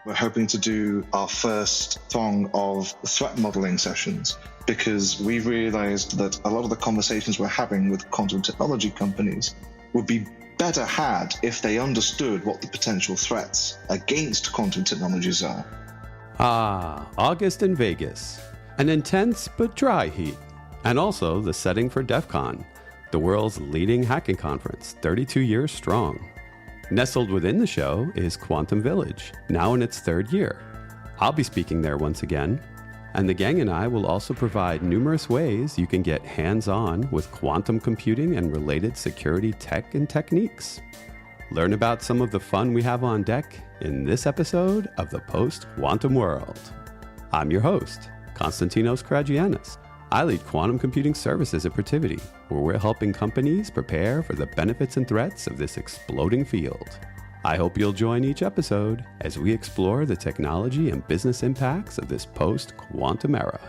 We're hoping to do our first thong of threat modeling sessions because we've realized that a lot of the conversations we're having with quantum technology companies would be better had if they understood what the potential threats against quantum technologies are. August in Vegas. An intense but dry heat. And also the setting for DEF CON, the world's leading hacking conference, 32 years strong. Nestled within the show is Quantum Village, now in its third year. I'll be speaking there once again, and the gang and I will also provide numerous ways you can get hands-on with quantum computing and related security tech and techniques. Learn about some of the fun we have on deck in this episode of the Post-Quantum World. I'm your host, Konstantinos Karagiannis. I lead quantum computing services at Protiviti, where we're helping companies prepare for the benefits and threats of this exploding field. I hope you'll join each episode as we explore the technology and business impacts of this post-quantum era.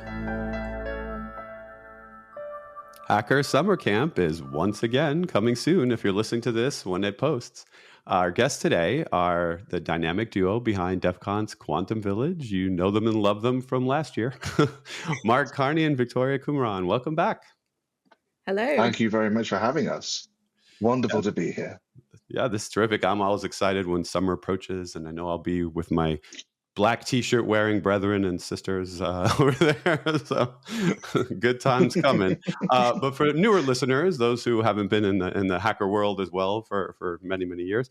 Hacker Summer Camp is once again coming soon if you're listening to this when it posts. Our guests today are the dynamic duo behind DEF CON's Quantum Village. You know them and love them from last year. Mark Carney and Victoria Kumaran. Welcome back. Hello. Thank you very much for having us. Wonderful to be here. Yeah, this is terrific. I'm always excited when summer approaches, and I know I'll be with my black t-shirt wearing brethren and sisters over there. So good times coming. But for newer listeners, those who haven't been in the hacker world as well for many, many years,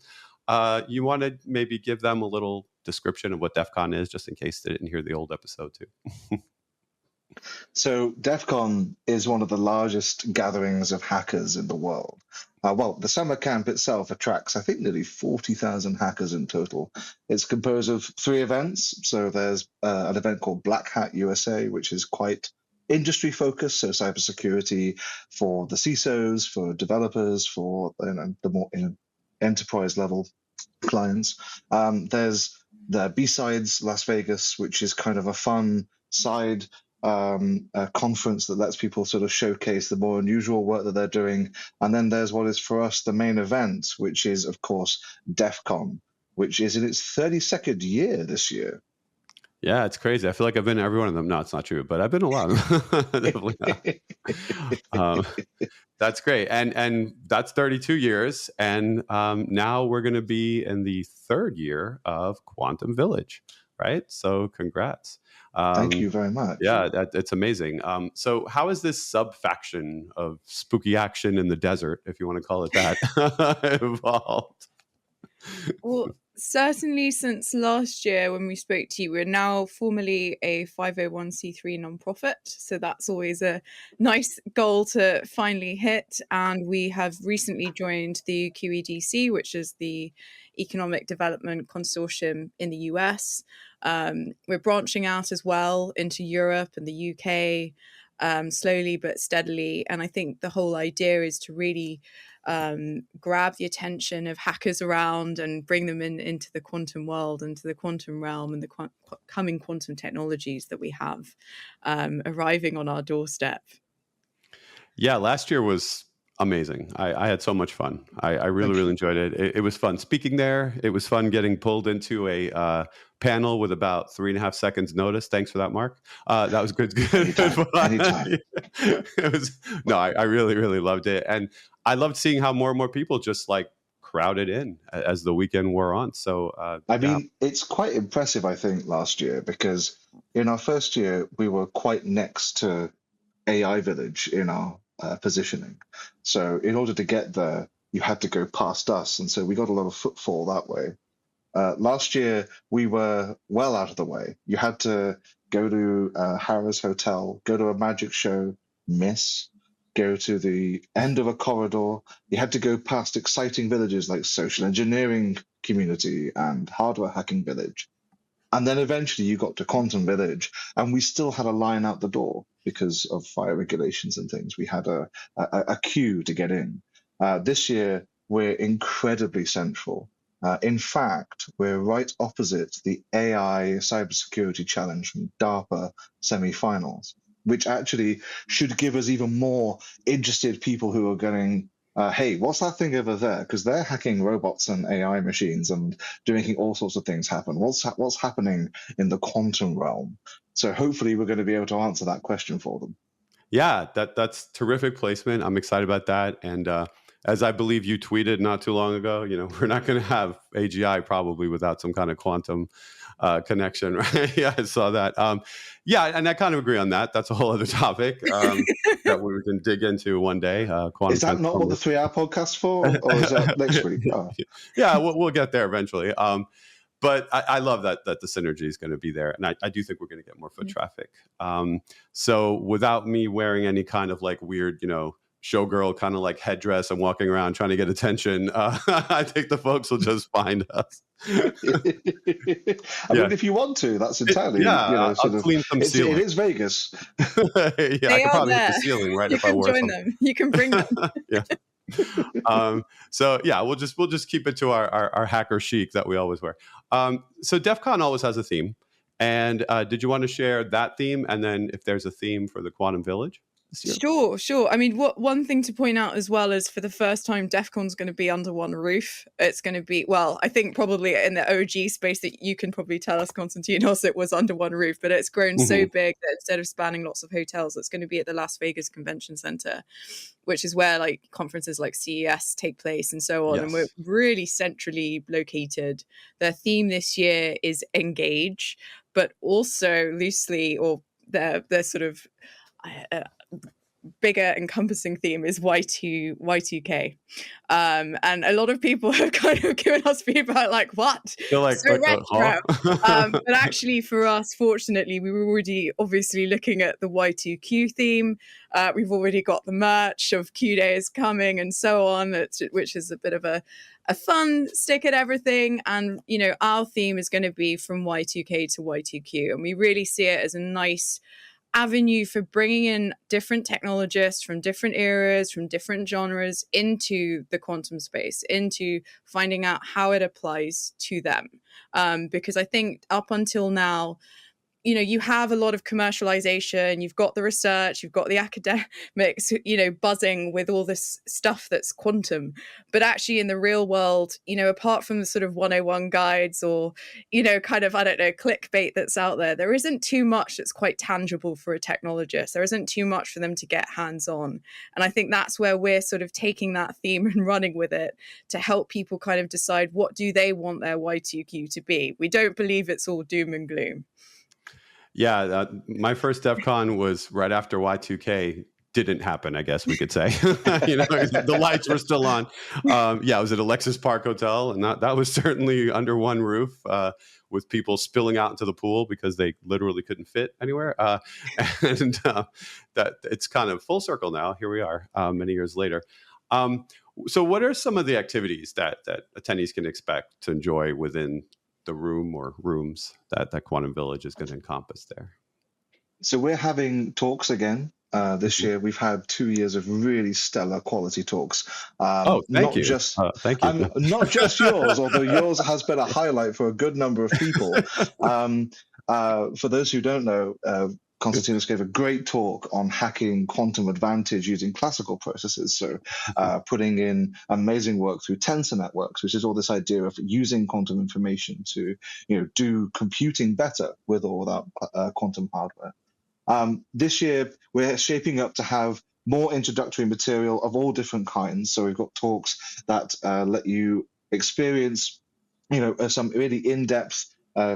you want to maybe give them a little description of what DEF CON is, just in case they didn't hear the old episode too. So DEF CON is one of the largest gatherings of hackers in the world. The summer camp itself attracts, I think, nearly 40,000 hackers in total. It's composed of 3 events. So there's an event called Black Hat USA, which is quite industry focused. So cybersecurity for the CISOs, for developers, for the more enterprise level clients. There's the B-Sides Las Vegas, which is kind of a fun side a conference that lets people sort of showcase the more unusual work that they're doing. And then there's what is for us the main event, which is, of course, DEF CON, which is in its 32nd year this year. Yeah, it's crazy. I feel like I've been to every one of them. No, it's not true, but I've been a lot. Definitely not. That's great. And that's 32 years. And now we're going to be in the 3rd year of Quantum Village, right? So congrats. Thank you very much. Yeah, it's amazing. So how is this sub-faction of spooky action in the desert, if you want to call it that, evolved? Well, certainly since last year when we spoke to you, we're now formally a 501c3 nonprofit. So that's always a nice goal to finally hit. And we have recently joined the QEDC, which is the Economic Development Consortium in the US. We're branching out as well into Europe and the UK, slowly but steadily. And I think the whole idea is to really grab the attention of hackers around and bring them into the quantum world, into the quantum realm and the coming quantum technologies that we have arriving on our doorstep. Yeah, last year was amazing. I had so much fun. I really enjoyed it. It was fun speaking there. It was fun getting pulled into a panel with about 3.5 seconds notice. Thanks for that, Mark. That was good. Anytime. It was, no, I really loved it. And I loved seeing how more and more people just like crowded in as the weekend wore on. So, I mean, it's quite impressive, I think, last year, because in our first year, we were quite next to AI Village in our positioning. So in order to get there, you had to go past us. And so we got a lot of footfall that way. Last year, we were well out of the way. You had to go to Harrah's Hotel, go to a magic show, miss, go to the end of a corridor. You had to go past exciting villages like Social Engineering Community and Hardware Hacking Village. And then eventually you got to Quantum Village, and we still had a line out the door because of fire regulations and things. We had a queue to get in. This year, we're incredibly central. In fact, we're right opposite the AI Cybersecurity Challenge from DARPA semifinals, which actually should give us even more interested people who are going hey, what's that thing over there? Because they're hacking robots and AI machines and making all sorts of things happen. What's happening in the quantum realm? So hopefully we're going to be able to answer that question for them. Yeah, that's terrific placement. I'm excited about that. And as I believe you tweeted not too long ago, we're not going to have AGI probably without some kind of quantum connection, right? Yeah, I saw that. Yeah, and I kind of agree on that. That's a whole other topic that we can dig into one day. Quantum Is that not what the 3-hour podcast's for, or is that next week? Oh. Yeah, we'll get there eventually. But I love that the synergy is going to be there. And I do think we're going to get more foot traffic. So without me wearing any kind of like weird, showgirl kind of like headdress and walking around trying to get attention, I think the folks will just find us. I mean, if you want to, that's entirely, I'll clean some ceiling. It is Vegas. I could probably hit the ceiling, right? You if I wore can join something. them. You can bring them. Yeah. So yeah, we'll just keep it to our hacker chic that we always wear. So DEF CON always has a theme, and did you want to share that theme, and then if there's a theme for the Quantum Village this year? Sure. I mean, one thing to point out as well is for the first time, DEF CON's going to be under one roof. It's going to be, well, I think probably in the OG space that you can probably tell us, Konstantinos, it was under one roof, but it's grown so big that instead of spanning lots of hotels, it's going to be at the Las Vegas Convention Center, which is where like conferences like CES take place and so on. Yes. And we're really centrally located. Their theme this year is engage, but also loosely, or their sort of bigger encompassing theme is Y2K. And a lot of people have kind of given us feedback like, what? Like, so retro. But actually for us, fortunately, we were already obviously looking at the Y2Q theme. We've already got the merch of Q Day is coming and so on, which is a bit of a fun stick at everything. And, our theme is going to be from Y2K to Y2Q. And we really see it as a nice avenue for bringing in different technologists from different eras, from different genres into the quantum space, into finding out how it applies to them. Because I think up until now, you have a lot of commercialization, you've got the research, you've got the academics, buzzing with all this stuff that's quantum. But actually in the real world, apart from the sort of 101 guides or, kind of, I don't know, clickbait that's out there isn't too much that's quite tangible for a technologist. There isn't too much for them to get hands on. And I think that's where we're sort of taking that theme and running with it to help people kind of decide what do they want their Y2Q to be. We don't believe it's all doom and gloom. Yeah, my first DEF CON was right after Y2K didn't happen, I guess we could say. The lights were still on. I was at a Lexus Park Hotel, and that was certainly under one roof with people spilling out into the pool because they literally couldn't fit anywhere. And that it's kind of full circle now. Here we are many years later. So what are some of the activities that attendees can expect to enjoy within the room or rooms that Quantum Village is going to encompass there? So we're having talks again this year. We've had 2 years of really stellar quality talks. Thank you. Thank you. Not just yours, although yours has been a highlight for a good number of people. For those who don't know, Konstantinos gave a great talk on hacking quantum advantage using classical processes. So putting in amazing work through tensor networks, which is all this idea of using quantum information to do computing better with or without quantum hardware. This year, we're shaping up to have more introductory material of all different kinds. So we've got talks that let you experience some really in-depth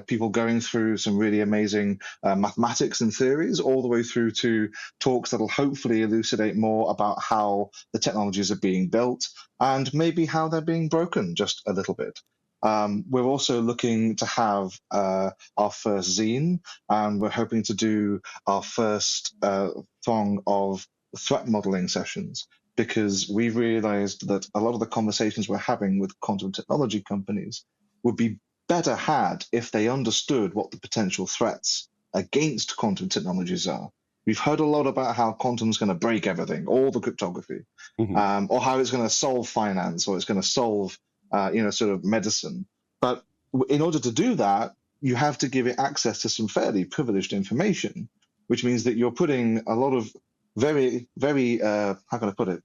people going through some really amazing mathematics and theories, all the way through to talks that'll hopefully elucidate more about how the technologies are being built and maybe how they're being broken just a little bit. We're also looking to have our first zine, and we're hoping to do our first thong of threat modeling sessions, because we've realized that a lot of the conversations we're having with quantum technology companies would be better had if they understood what the potential threats against quantum technologies are. We've heard a lot about how quantum's going to break everything, all the cryptography, or how it's going to solve finance, or it's going to solve, sort of medicine. But in order to do that, you have to give it access to some fairly privileged information, which means that you're putting a lot of very, very, how can I put it,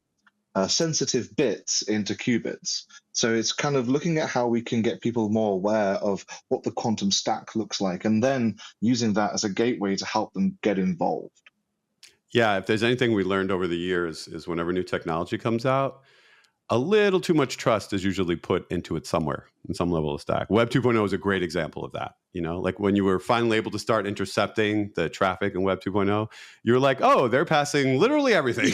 sensitive bits into qubits. So it's kind of looking at how we can get people more aware of what the quantum stack looks like, and then using that as a gateway to help them get involved. Yeah, if there's anything we learned over the years is whenever new technology comes out, a little too much trust is usually put into it somewhere in some level of stack. Web 2.0 is a great example of that. Like when you were finally able to start intercepting the traffic in Web 2.0, you're like, oh, they're passing literally everything.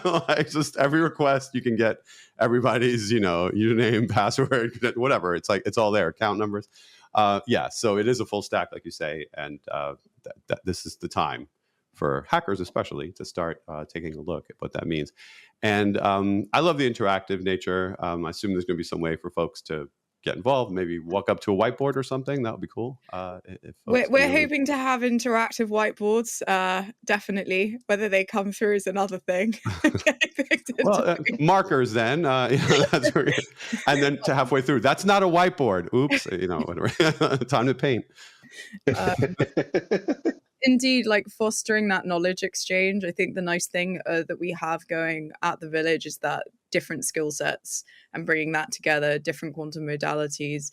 Like just every request, you can get everybody's, username, password, whatever. It's like, it's all there, account numbers. So it is a full stack, like you say. And this is the time for hackers especially to start taking a look at what that means. And I love the interactive nature. I assume there's going to be some way for folks to get involved, maybe walk up to a whiteboard or something. That would be cool. We're hoping to have interactive whiteboards, definitely. Whether they come through is another thing. Well, markers then, that's and then to halfway through, that's not a whiteboard. Oops, whatever. Time to paint. Indeed, like fostering that knowledge exchange. I think the nice thing that we have going at the village is that different skill sets and bringing that together, different quantum modalities,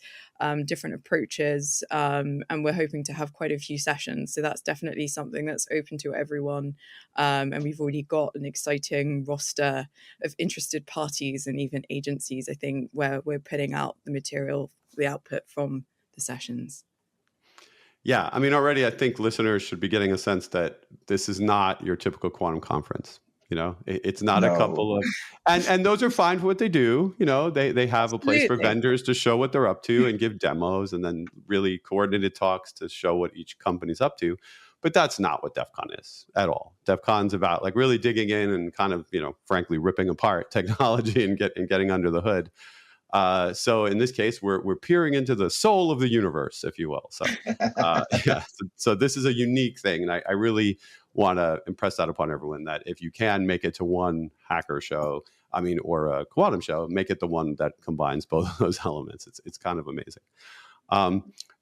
different approaches. And we're hoping to have quite a few sessions. So that's definitely something that's open to everyone. And we've already got an exciting roster of interested parties and even agencies, I think, where we're putting out the material, the output from the sessions. Yeah, I mean, already I think listeners should be getting a sense that this is not your typical quantum conference. It's not a couple of, and those are fine for what they do. They have a place for vendors to show what they're up to and give demos, and then really coordinated talks to show what each company's up to. But that's not what DEF CON is at all. DEF CON's about like really digging in and kind of, frankly, ripping apart technology and getting under the hood. So in this case, we're peering into the soul of the universe, if you will. So, so this is a unique thing. And I really want to impress that upon everyone that if you can make it to one hacker show, or a quantum show, make it the one that combines both of those elements. It's kind of amazing.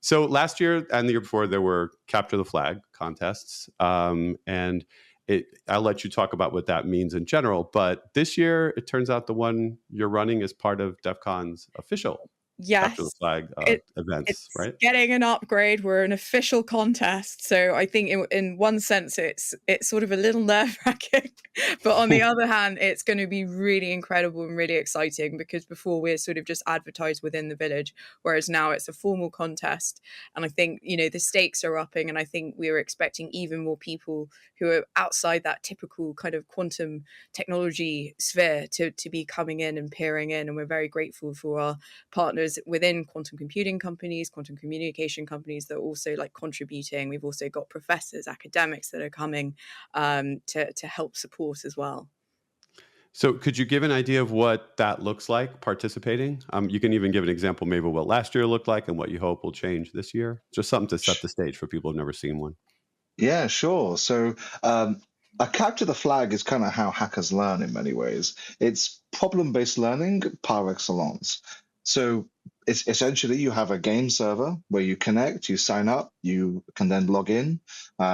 So last year and the year before, there were Capture the Flag contests. And I'll let you talk about what that means in general. But this year, it turns out the one you're running is part of DEF CON's official Capture the Flag events, it's right? Getting an upgrade. We're an official contest. So I think in one sense, it's sort of a little nerve-wracking. But on the other hand, it's going to be really incredible and really exciting because before we're sort of just advertised within the village, whereas now it's a formal contest. And I think, the stakes are upping. And I think we are expecting even more people who are outside that typical kind of quantum technology sphere to be coming in and peering in. And we're very grateful for our partners within quantum computing companies, quantum communication companies that are also like contributing. We've also got professors, academics that are coming to help support as well. So could you give an idea of what that looks like participating? You can even give an example maybe of what last year looked like and what you hope will change this year. Just something to set the stage for people who've never seen one. Yeah, sure. So a Capture the Flag is kind of how hackers learn in many ways. It's problem-based learning par excellence. So it's essentially you have a game server where you connect, you sign up, you can then log in,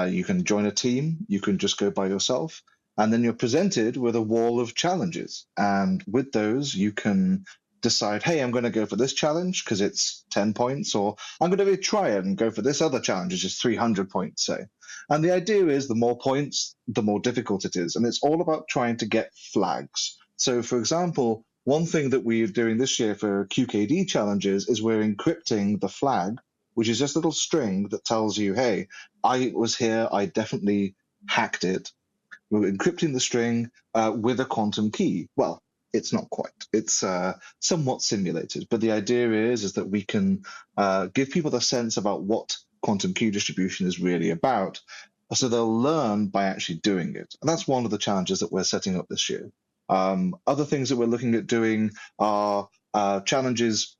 you can join a team, you can just go by yourself, and then you're presented with a wall of challenges. And with those, you can decide, hey, I'm going to go for this challenge because it's 10 points, or I'm going to really try it and go for this other challenge, which is 300 points, say. And the idea is the more points, the more difficult it is. And it's all about trying to get flags. So, for example, one thing that we're doing this year for QKD challenges is we're encrypting the flag, which is just a little string that tells you, hey, I was here, I definitely hacked it. We're encrypting the string with a quantum key. Well, it's not quite. It's somewhat simulated. But the idea is that we can give people the sense about what quantum key distribution is really about, so they'll learn by actually doing it. And that's one of the challenges that we're setting up this year. Other things that we're looking at doing are challenges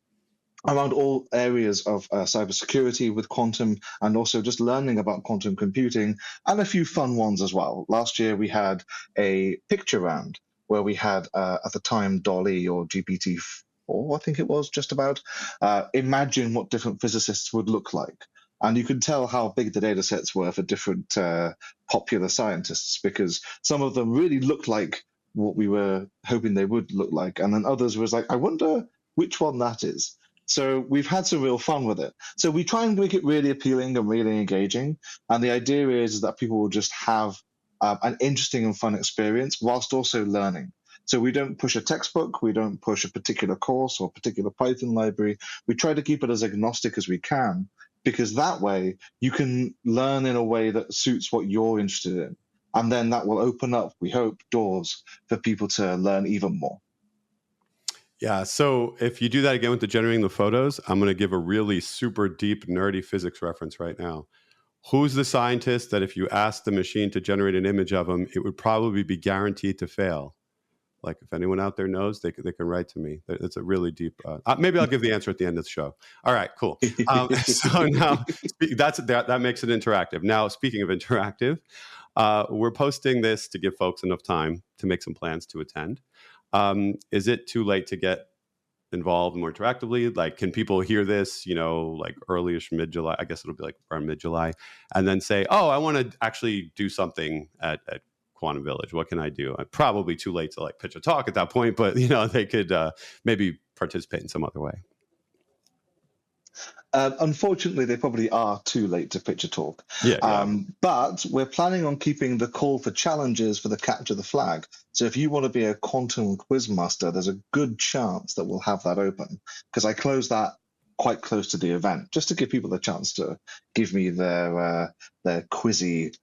around all areas of cybersecurity with quantum, and also just learning about quantum computing, and a few fun ones as well. Last year we had a picture round where we had, at the time, DALL-E or GPT-4, I think it was, just about, imagine what different physicists would look like. And you could tell how big the data sets were for different popular scientists, because some of them really looked like what we were hoping they would look like. And then others was like, I wonder which one that is. So we've had some real fun with it. So we try and make it really appealing and really engaging. And the idea is that people will just have an interesting and fun experience whilst also learning. So we don't push a textbook, we don't push a particular course or particular Python library. We try to keep it as agnostic as we can, because that way you can learn in a way that suits what you're interested in. And then that will open up, we hope, doors for people to learn even more. Yeah, so if you do that again with the generating the photos, I'm going to give a really super deep, nerdy physics reference right now. Who's the scientist that if you asked the machine to generate an image of him, it would probably be guaranteed to fail? Like, if anyone out there knows, they can write to me. It's a really deep. Maybe I'll give the answer at the end of the show. All right, cool. So now that makes it interactive. Now, speaking of interactive, we're posting this to give folks enough time to make some plans to attend. Is it too late to get involved more interactively? Like, can people hear this, like early-ish mid-July? I guess it'll be like around mid-July, and then say, oh, I want to actually do something at Quantum Village. What can I do? I'm probably too late to like pitch a talk at that point, but they could maybe participate in some other way. Unfortunately, they probably are too late to pitch a talk. Yeah. But we're planning on keeping the call for challenges for the Capture the Flag. So if you want to be a quantum quiz master, there's a good chance that we'll have that open, because I close that quite close to the event, just to give people a chance to give me their quizzy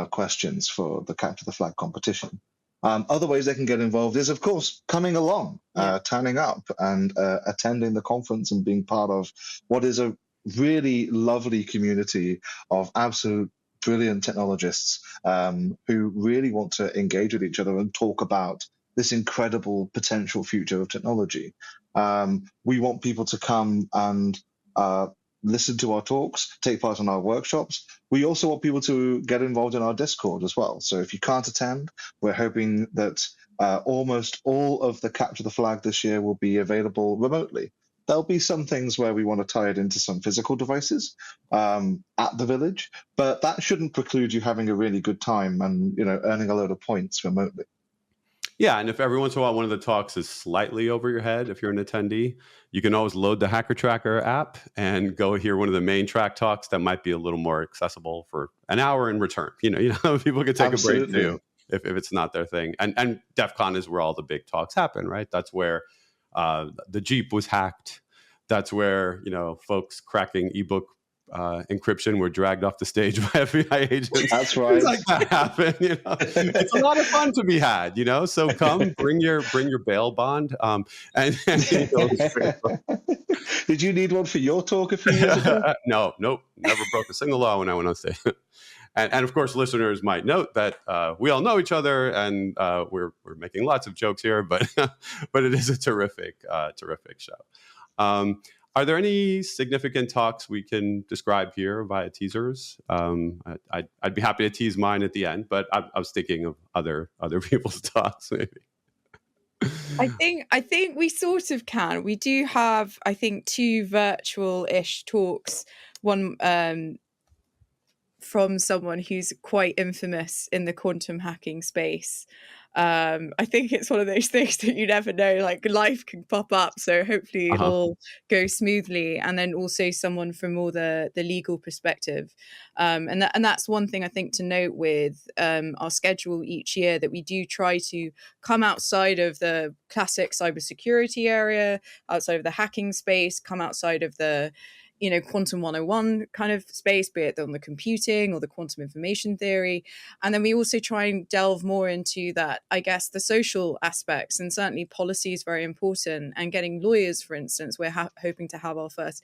questions for the Capture the Flag competition. Other ways they can get involved is, of course, coming along, turning up and attending the conference and being part of what is a really lovely community of absolute brilliant technologists who really want to engage with each other and talk about this incredible potential future of technology. We want people to come and listen to our talks, take part in our workshops. We also want people to get involved in our Discord as well. So if you can't attend, we're hoping that almost all of the Capture the Flag this year will be available remotely. There'll be some things where we want to tie it into some physical devices at the village, but that shouldn't preclude you having a really good time and earning a load of points remotely. Yeah, and if every once in a while one of the talks is slightly over your head, if you're an attendee, you can always load the Hacker Tracker app and go hear one of the main track talks that might be a little more accessible for an hour in return. People can take Absolutely. a break too if it's not their thing. And DEF CON is where all the big talks happen, right? That's where the Jeep was hacked. That's where folks cracking ebook encryption were dragged off the stage by FBI agents. That's right. Things like that happen. It's a lot of fun to be had. So come, bring your bail bond. And Did you need one for your talk a few years ago? Nope, never broke a single law when I went on stage. And of course, listeners might note that we all know each other, and we're making lots of jokes here, but it is a terrific show. Are there any significant talks we can describe here via teasers? I'd be happy to tease mine at the end, but I was thinking of other people's talks maybe. I think we sort of can. We do have, I think, 2 virtual-ish talks. One from someone who's quite infamous in the quantum hacking space. I think it's one of those things that you never know, like life can pop up. So hopefully it'll go smoothly. And then also someone from more the legal perspective. And that's one thing I think to note with our schedule each year, that we do try to come outside of the classic cybersecurity area, outside of the hacking space, come outside of the quantum 101 kind of space, be it on the computing or the quantum information theory. And then we also try and delve more into that, I guess, the social aspects, and certainly policy is very important. And getting lawyers, for instance, we're hoping to have our first,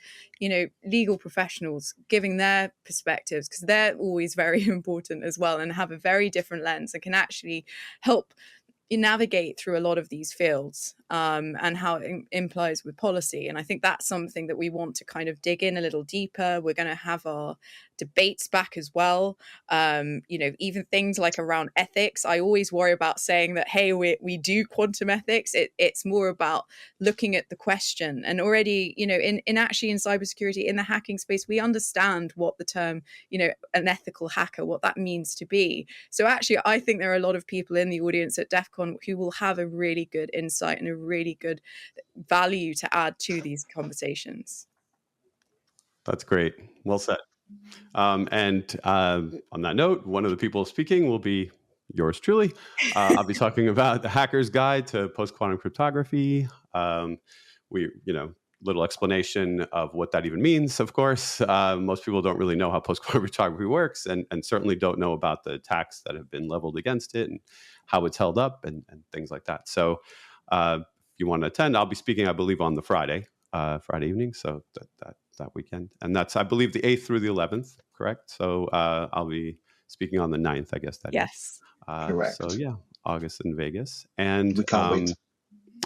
legal professionals giving their perspectives, because they're always very important as well and have a very different lens and can actually help you navigate through a lot of these fields and how it implies with policy. And I think that's something that we want to kind of dig in a little deeper. We're going to have our debates back as well. Even things like around ethics. I always worry about saying that, hey, we do quantum ethics. It's more about looking at the question. And already, in cybersecurity, in the hacking space, we understand what the term, an ethical hacker, what that means to be. So actually, I think there are a lot of people in the audience at DEF CON who will have a really good insight and a really good value to add to these conversations. That's great. Well said. And on that note, one of the people speaking will be yours truly. I'll be talking about the Hacker's Guide to Post-Quantum Cryptography. Little explanation of what that even means, of course. Most people don't really know how post-quantum cryptography works and certainly don't know about the attacks that have been leveled against it and how it's held up and things like that. So if you want to attend, I'll be speaking, I believe, on the Friday evening, so that weekend. And that's, I believe, the 8th through the 11th, correct? So I'll be speaking on the 9th, I guess that is. Correct. So yeah, August in Vegas. And we can't wait.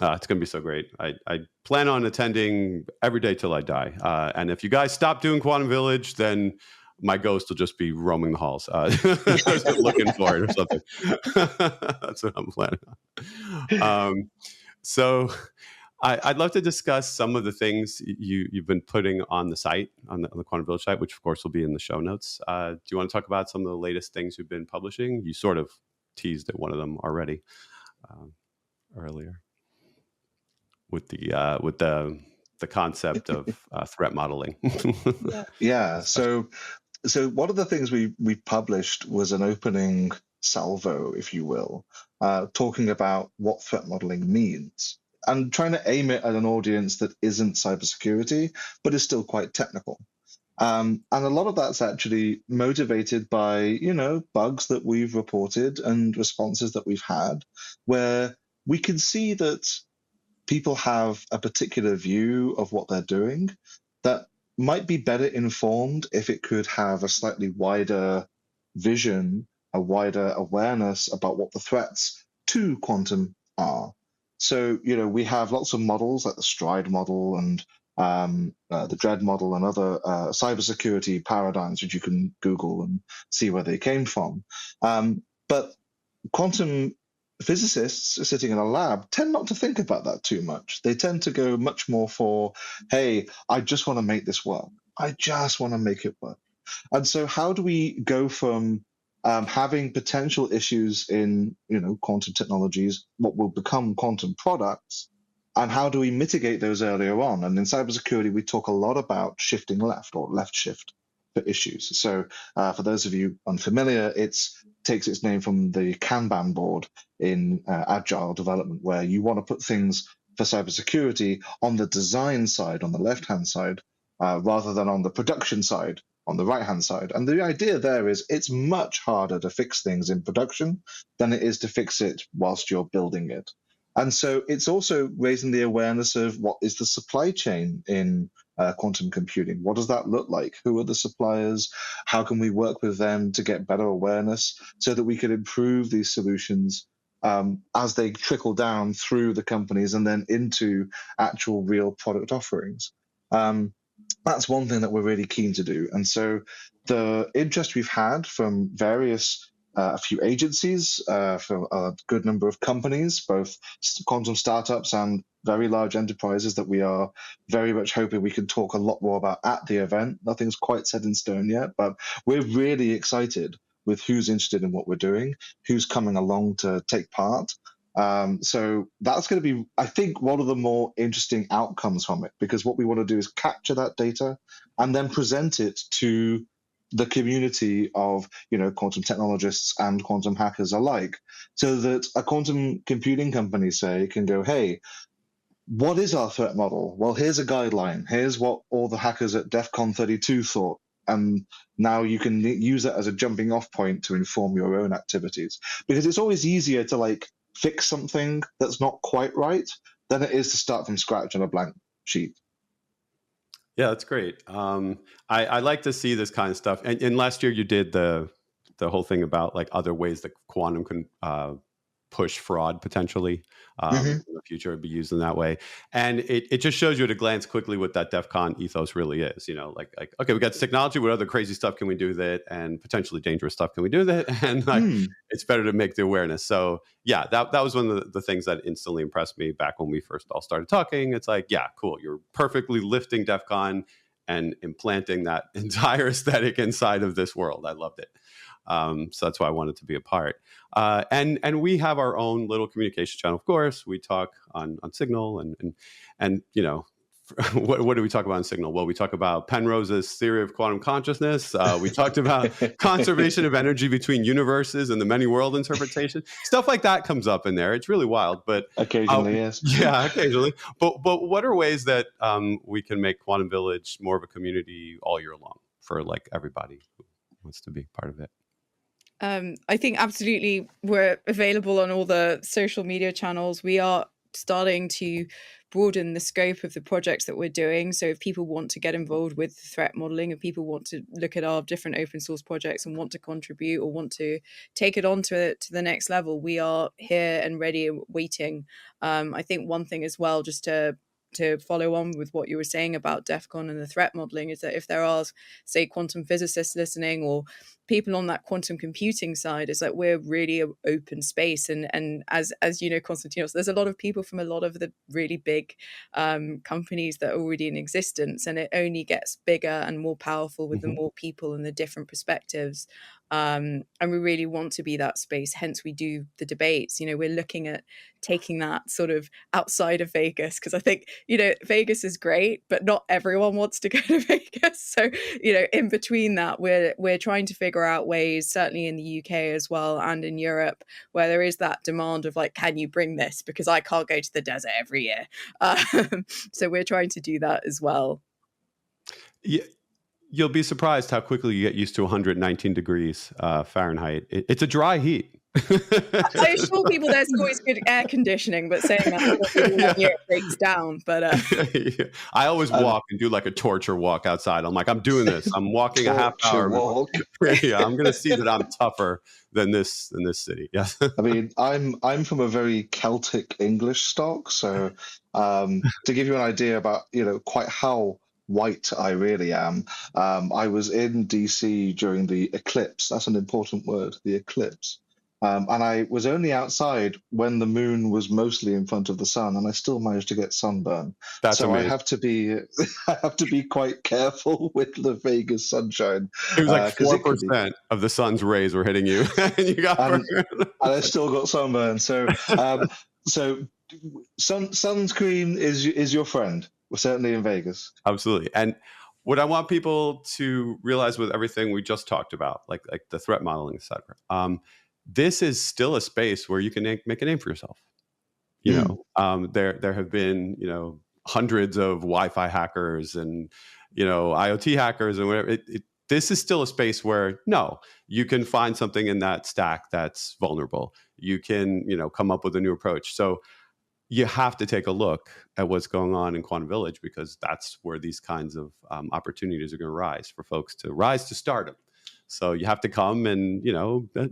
It's going to be so great. I plan on attending every day till I die. And if you guys stop doing Quantum Village, then my ghost will just be roaming the halls, looking for it or something. That's what I'm planning on. So I'd love to discuss some of the things you've been putting on the site, on the Quantum Village site, which of course will be in the show notes. Do you want to talk about some of the latest things you've been publishing? You sort of teased at one of them already earlier with the concept of threat modeling. Yeah. So one of the things we published was an opening salvo, if you will, talking about what threat modeling means and trying to aim it at an audience that isn't cybersecurity, but is still quite technical. And a lot of that's actually motivated by, bugs that we've reported and responses that we've had, where we can see that people have a particular view of what they're doing that might be better informed if it could have a slightly wider vision, a wider awareness about what the threats to quantum are. So, we have lots of models like the STRIDE model and the DREAD model and other cybersecurity paradigms, which you can Google and see where they came from. But quantum physicists sitting in a lab tend not to think about that too much. They tend to go much more for, hey, I just want to make this work. I just want to make it work. And so how do we go from having potential issues in, quantum technologies, what will become quantum products, and how do we mitigate those earlier on? And in cybersecurity, we talk a lot about shifting left or left shift for issues. So for those of you unfamiliar, it takes its name from the Kanban board in agile development, where you want to put things for cybersecurity on the design side, on the left-hand side, rather than on the production side, on the right-hand side. And the idea there is it's much harder to fix things in production than it is to fix it whilst you're building it. And so it's also raising the awareness of what is the supply chain in quantum computing. What does that look like? Who are the suppliers? How can we work with them to get better awareness so that we can improve these solutions as they trickle down through the companies and then into actual real product offerings? That's one thing that we're really keen to do. And so the interest we've had from various a few agencies, for a good number of companies, both quantum startups and very large enterprises that we are very much hoping we can talk a lot more about at the event. Nothing's quite set in stone yet, but we're really excited with who's interested in what we're doing, who's coming along to take part. So that's going to be, I think, one of the more interesting outcomes from it, because what we want to do is capture that data and then present it to the community of, quantum technologists and quantum hackers alike, so that a quantum computing company, say, can go, hey, what is our threat model? Well, here's a guideline. Here's what all the hackers at DEF CON 32 thought. And now you can use it as a jumping off point to inform your own activities. Because it's always easier to fix something that's not quite right than it is to start from scratch on a blank sheet. Yeah, that's great. I like to see this kind of stuff. And last year you did the whole thing about other ways that quantum can push fraud potentially. Hmm. In the future, it'd be used in that way. And it just shows you at a glance quickly what that DEF CON ethos really is. Like, okay, we got this technology. What other crazy stuff can we do with it? And potentially dangerous stuff can we do with it? And like, it's better to make the awareness. So yeah, that was one of the things that instantly impressed me back when we first all started talking. It's like, yeah, cool. You're perfectly lifting DEF CON and implanting that entire aesthetic inside of this world. I loved it. So that's why I wanted to be a part. And we have our own little communication channel. Of course, we talk on Signal and what do we talk about on Signal? Well, we talk about Penrose's theory of quantum consciousness. We talked about conservation of energy between universes and the many world interpretation. Stuff like that comes up in there. It's really wild, but Occasionally, yes. Yeah, occasionally. But what are ways that we can make Quantum Village more of a community all year long for like everybody who wants to be part of it? I think absolutely we're available on all the social media channels. We are starting to broaden the scope of the projects that we're doing. So if people want to get involved with threat modeling, if people want to look at our different open source projects and want to contribute or want to take it on to the next level, we are here and ready and waiting. I think one thing as well, just to follow on with what you were saying about DEF CON and the threat modeling, is that if there are, say, quantum physicists listening or people on that quantum computing side, it's like we're really an open space. And as you know, Konstantinos, there's a lot of people from a lot of the really big companies that are already in existence, and it only gets bigger and more powerful with the more people and the different perspectives. And we really want to be that space, hence we do the debates. We're looking at taking that sort of outside of Vegas, because I think Vegas is great, but not everyone wants to go to Vegas. So in between that, we're trying to figure out ways, certainly in the UK as well and in Europe, where there is that demand of like, can you bring this, because I can't go to the desert every year. So we're trying to do that as well. Yeah. You'll be surprised how quickly you get used to 119 degrees Fahrenheit. It's a dry heat. I assure people there's always good air conditioning, but saying that it breaks down. But I always walk and do like a torture walk outside. I'm like, I'm doing this. I'm walking a half hour walk. Yeah, I'm going to see that I'm tougher than this city. Yes. I mean, I'm from a very Celtic English stock, so to give you an idea about quite how white I really am. I was in DC during the eclipse. That's an important word, the eclipse. And I was only outside when the moon was mostly in front of the sun, and I still managed to get sunburn. That's so amazing. I have to be quite careful with the Vegas sunshine. It was like 4% of the sun's rays were hitting you, and you got and I still got sunburn. So sunscreen is your friend. We're certainly in Vegas. Absolutely. And what I want people to realize with everything we just talked about, like the threat modeling, et cetera, this is still a space where you can make a name for yourself. There have been, hundreds of Wi-Fi hackers and, IoT hackers and whatever. This is still a space where, no, you can find something in that stack that's vulnerable. You can, come up with a new approach. So you have to take a look at what's going on in Quantum Village, because that's where these kinds of opportunities are going to rise for folks to rise to stardom. So you have to come and,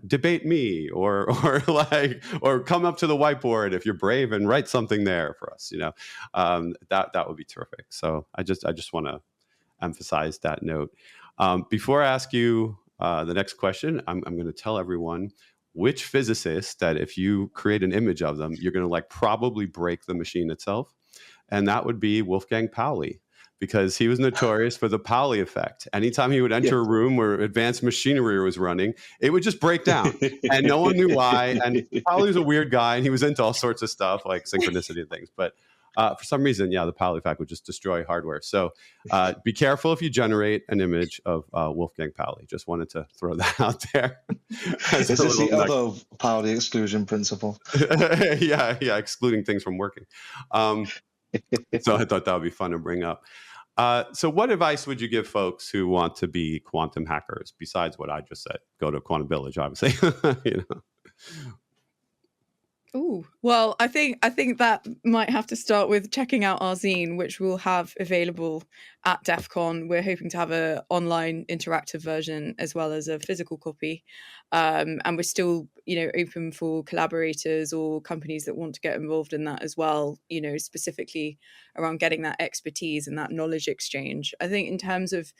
debate me or come up to the whiteboard if you're brave and write something there for us. That would be terrific. So I just want to emphasize that note. Before I ask you the next question, I'm going to tell everyone which physicist that if you create an image of them, you're going to probably break the machine itself. And that would be Wolfgang Pauli, because he was notorious for the Pauli effect. Anytime he would enter a room where advanced machinery was running, it would just break down and no one knew why. And Pauli was a weird guy and he was into all sorts of stuff like synchronicity and things. But for some reason, the Pauli effect would just destroy hardware. So be careful if you generate an image of Wolfgang Pauli. Just wanted to throw that out there. Is this the other Pauli exclusion principle? Yeah, excluding things from working. So I thought that would be fun to bring up. So what advice would you give folks who want to be quantum hackers, besides what I just said? Go to Quantum Village, obviously. Oh, well, I think that might have to start with checking out our zine, which we'll have available at DEF CON. We're hoping to have a online interactive version as well as a physical copy. And we're still, open for collaborators or companies that want to get involved in that as well, specifically around getting that expertise and that knowledge exchange. I think in terms of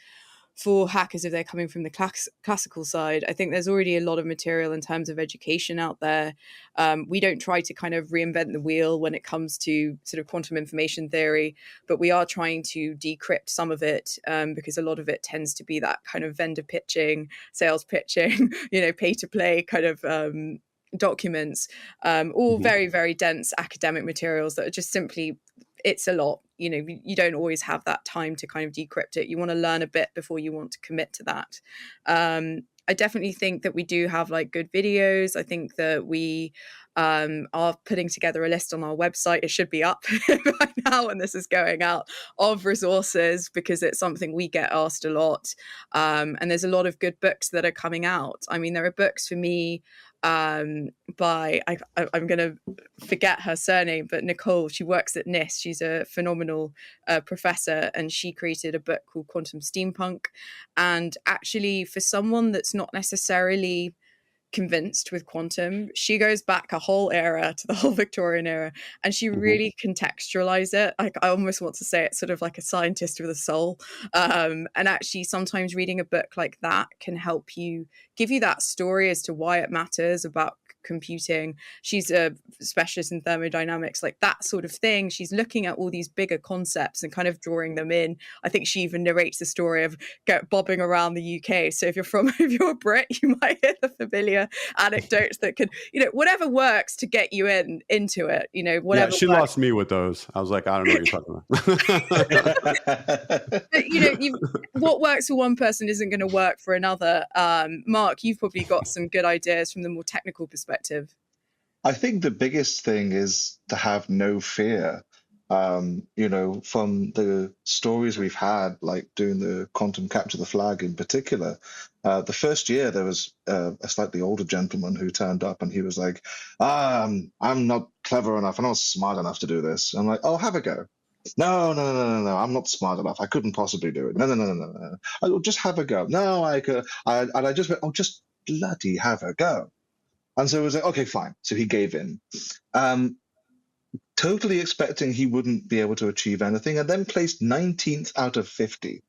for hackers, if they're coming from the classical side, I think there's already a lot of material in terms of education out there. We don't try to kind of reinvent the wheel when it comes to sort of quantum information theory, but we are trying to decrypt some of it, because a lot of it tends to be that kind of vendor pitching, sales pitching, pay to play kind of documents, all very, very dense academic materials that are just simply, it's a lot. You don't always have that time to kind of decrypt it. You want to learn a bit before you want to commit to that. I definitely think that we do have like good videos. I think that we are putting together a list on our website. It should be up by now when this is going out, of resources, because it's something we get asked a lot. And there's a lot of good books that are coming out. I mean, there are books for me by I'm going to forget her surname, but Nicole. She works at NIST. She's a phenomenal professor, and she created a book called Quantum Steampunk. And actually, for someone that's not necessarily convinced with quantum, she goes back a whole era to the whole Victorian era, and she really contextualizes it. I almost want to say it's sort of like a scientist with a soul. And actually, sometimes reading a book like that can help you, give you that story as to why it matters about computing. She's a specialist in thermodynamics, like that sort of thing. She's looking at all these bigger concepts and kind of drawing them in. I think she even narrates the story of bobbing around the UK. So if you're a Brit, you might hear the familiar anecdotes that could, whatever works to get you into it, whatever. Yeah, she works. lost me with those. I was like, I don't know what you're talking about. But, what works for one person isn't going to work for another. Mark, you've probably got some good ideas from the more technical perspective. I think the biggest thing is to have no fear. From the stories we've had, like doing the quantum capture the flag in particular, the first year there was a slightly older gentleman who turned up and he was like, I'm not clever enough, I'm not smart enough to do this. I'm like, oh, have a go. No, no, no, no, no, I'm not smart enough. I couldn't possibly do it. No, no, no, no, no, no. I'll just have a go. No, I could. And I just went, oh, just bloody have a go. And so it was like, okay, fine. So he gave in, totally expecting he wouldn't be able to achieve anything, and then placed 19th out of 50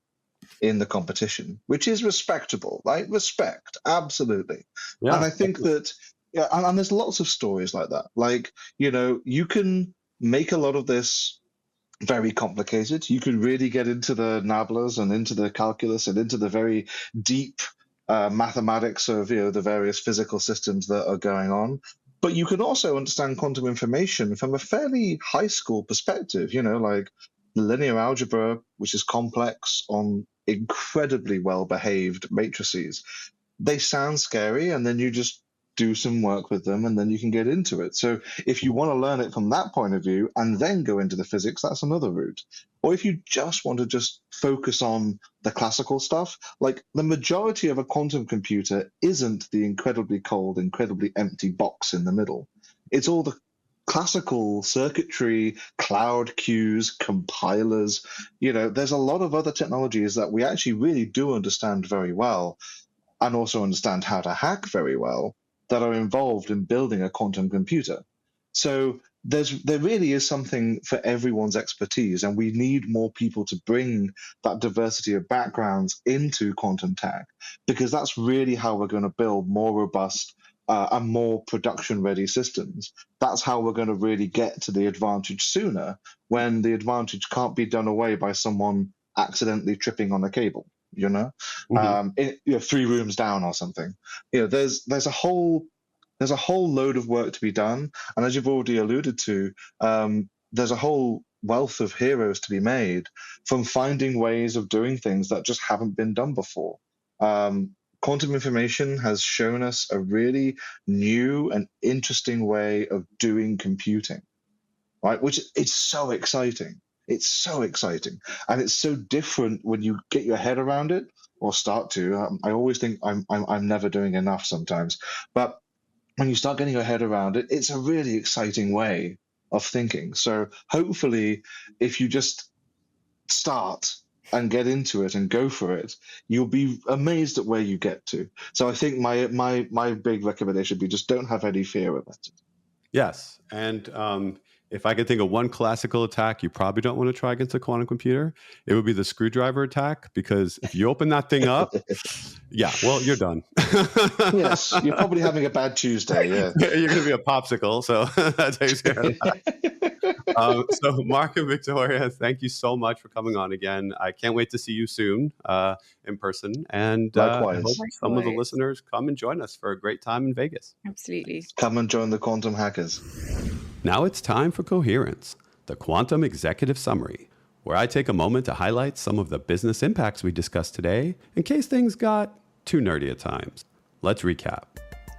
in the competition, which is respectable, right? Respect, absolutely. Yeah, and I think that, yeah, and there's lots of stories like that. Like, you can make a lot of this very complicated. You can really get into the nablas and into the calculus and into the very deep mathematics of the various physical systems that are going on. But you can also understand quantum information from a fairly high school perspective, like linear algebra, which is complex on incredibly well-behaved matrices. They sound scary, and then you just do some work with them, and then you can get into it. So if you want to learn it from that point of view and then go into the physics, that's another route. Or if you just want to just focus on the classical stuff, like the majority of a quantum computer isn't the incredibly cold, incredibly empty box in the middle. It's all the classical circuitry, cloud queues, compilers. There's a lot of other technologies that we actually really do understand very well, and also understand how to hack very well, that are involved in building a quantum computer. So there really is something for everyone's expertise, and we need more people to bring that diversity of backgrounds into quantum tech, because that's really how we're going to build more robust and more production-ready systems. That's how we're going to really get to the advantage sooner, when the advantage can't be done away by someone accidentally tripping on a cable. 3 rooms down or something. There's a whole load of work to be done, and as you've already alluded to, there's a whole wealth of heroes to be made from finding ways of doing things that just haven't been done before. Quantum information has shown us a really new and interesting way of doing computing, right? Which it's so exciting. It's so exciting, and it's so different when you get your head around it, or start to. I always think I'm never doing enough sometimes, but when you start getting your head around it, it's a really exciting way of thinking. So hopefully, if you just start and get into it and go for it, you'll be amazed at where you get to. So I think my big recommendation would be just don't have any fear about it. Yes. And if I could think of one classical attack you probably don't want to try against a quantum computer, it would be the screwdriver attack, because if you open that thing up, yeah, well, you're done. Yes, you're probably having a bad Tuesday. Yeah, you're going to be a popsicle. So that takes care of that. So Mark and Victoria, thank you so much for coming on again. I can't wait to see you soon in person. And I hope some of the listeners come and join us for a great time in Vegas. Absolutely. Come and join the Quantum Hackers. Now it's time for Coherence, the Quantum Executive Summary, where I take a moment to highlight some of the business impacts we discussed today in case things got too nerdy at times. Let's recap.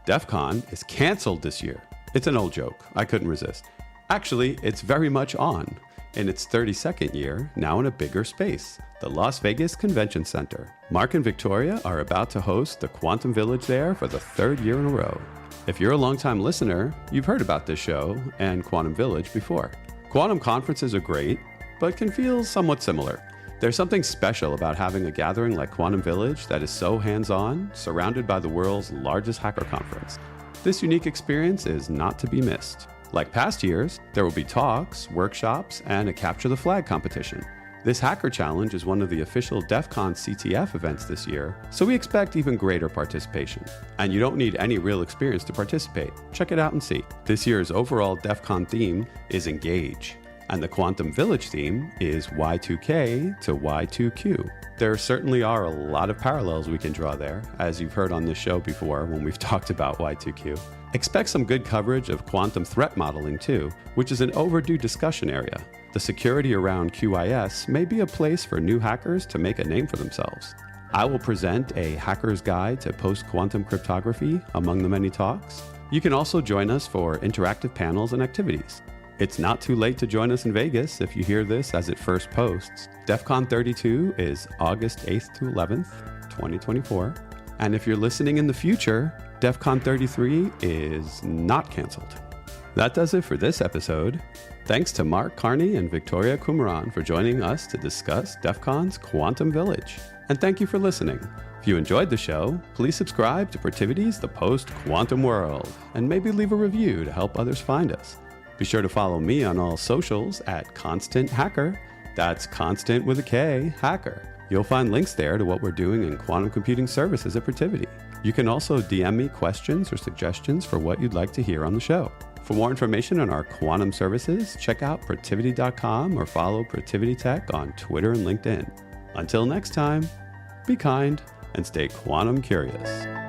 DEF CON is canceled this year. It's an old joke. I couldn't resist. Actually, it's very much on. In its 32nd year, now in a bigger space, the Las Vegas Convention Center. Mark and Victoria are about to host the Quantum Village there for the 3rd year in a row. If you're a longtime listener, you've heard about this show and Quantum Village before. Quantum conferences are great, but can feel somewhat similar. There's something special about having a gathering like Quantum Village that is so hands-on, surrounded by the world's largest hacker conference. This unique experience is not to be missed. Like past years, there will be talks, workshops, and a Capture the Flag competition. This Hacker Challenge is one of the official DEF CON CTF events this year, so we expect even greater participation. And you don't need any real experience to participate. Check it out and see. This year's overall DEF CON theme is Engage, and the Quantum Village theme is Y2K to Y2Q. There certainly are a lot of parallels we can draw there, as you've heard on this show before when we've talked about Y2Q. Expect some good coverage of quantum threat modeling too, which is an overdue discussion area. The security around QIS may be a place for new hackers to make a name for themselves. I will present a hacker's guide to post-quantum cryptography among the many talks. You can also join us for interactive panels and activities. It's not too late to join us in Vegas if you hear this as it first posts. DEF CON 32 is August 8th to 11th, 2024. And if you're listening in the future, DEF CON 33 is not canceled. That does it for this episode. Thanks to Mark Carney and Victoria Kumaran for joining us to discuss DEF CON's Quantum Village. And thank you for listening. If you enjoyed the show, please subscribe to Protiviti's The Post-Quantum World, and maybe leave a review to help others find us. Be sure to follow me on all socials at Constant Hacker. That's Constant with a K, Hacker. You'll find links there to what we're doing in quantum computing services at Protiviti. You can also DM me questions or suggestions for what you'd like to hear on the show. For more information on our quantum services, check out Protiviti.com or follow Protiviti Tech on Twitter and LinkedIn. Until next time, be kind and stay quantum curious.